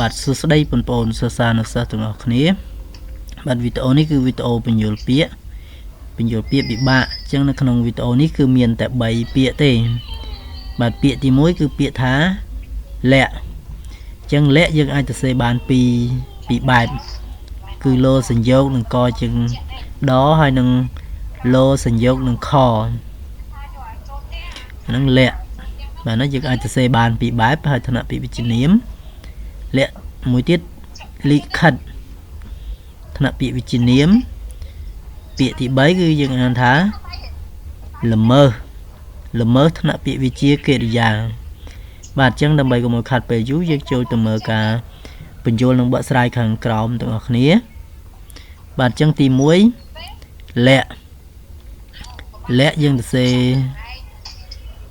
បាទសួស្តីបងប្អូនសិស្សានុសិស្សទាំងអស់គ្នាបាទវីដេអូនេះគឺវីដេអូបញ្យលពាក្យពិបាកអញ្ចឹងនៅក្នុងវីដេអូនេះគឺមានតែ3ពាក្យទេបាទពាក្យទី1គឺពាក្យថាលក្ខអញ្ចឹងលក្ខយើងអាចទៅសេបានពីបែបគឺលោសញ្ញោគនឹងកជាងដហើយនឹងលោសញ្ញោគនឹងខហ្នឹងលក្ខបាទនោះយើងអាចទៅសេបានពីបែបហើយឋានៈពាក្យវិជ្ជនាមលក្ខមួយទៀតលិខិតឋានៈពាក្យវិជ្ជនាមពាក្យទី3គឺយើងអានថាល្មើសឋានៈពាក្យវិជ្ជាកិរិយាបាទអញ្ចឹងដើម្បីកុំឲ្យខាត់ពេលយូរយើងចូលទៅមើលការបញ្យលនិងបកស្រាយខាងក្រោមទាំងអស់គ្នាបាទអញ្ចឹងទី1លក្ខយើងទៅសេ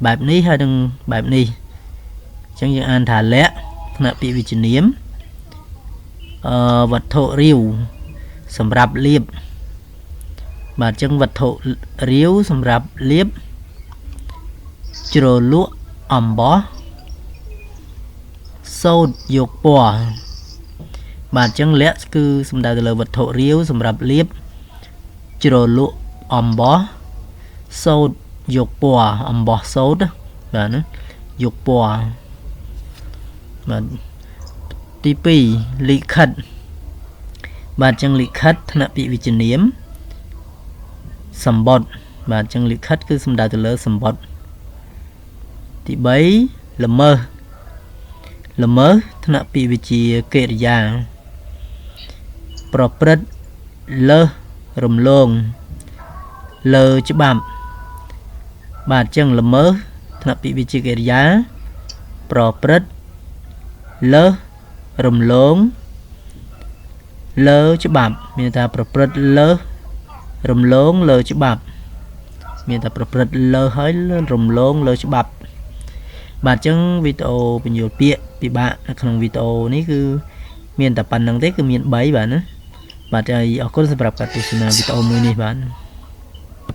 បែបនេះហើយនឹងបែបនេះអញ្ចឹងយើងអានថាលក្ខឋានៈពាក្យវិជ្ជនាមវត្ថុរាវសម្រាប់លាបបាទអញ្ចឹងវត្ថុរាវសម្រាប់លាបជ្រលក់អំបោះសូត្រយកពណ៌បាទអញ្ចឹងលក្ខគឺសំដៅទៅលើវត្ថុរាវសម្រាប់លាបជ្រលក់អំបោះសូត្រយកពណ៌អំបោះសូត្របាទណាយកពណ៌បាទទី2លិខិតបាទអញ្ចឹងលិខិតឋានៈពាក្យវិជ្ជនាមសម្បត្តិបាទអញ្ចឹងលិខិតគឺសំដៅទៅលើសម្បត្តិទី3ល្មើសឋានៈពាក្យវិជ្ជាកិរិយាប្រព្រឹត្តលើសរំលងលើច្បាប់បាទអញ្ចឹងល្មើសឋានៈពាក្យវិជ្ជាកិរិយាប្រព្រឹត្តលើសរំលងលើច្បាប់មានថាប្រព្រឹត្តលើសរំលងលើច្បាប់មានថាប្រព្រឹត្តលើសហើយរំលងលើច្បាប់បាទអញ្ចឹងវីដេអូបញ្យលពាក្យពិបាកនៅក្នុងវីដេអូនេះគឺមានតែប៉ុណ្្នឹងទេគឺមាន3បាទណាបាទហើយអរគុណសម្រាប់ការទស្សនាវីដេអូមួយនេះបាទ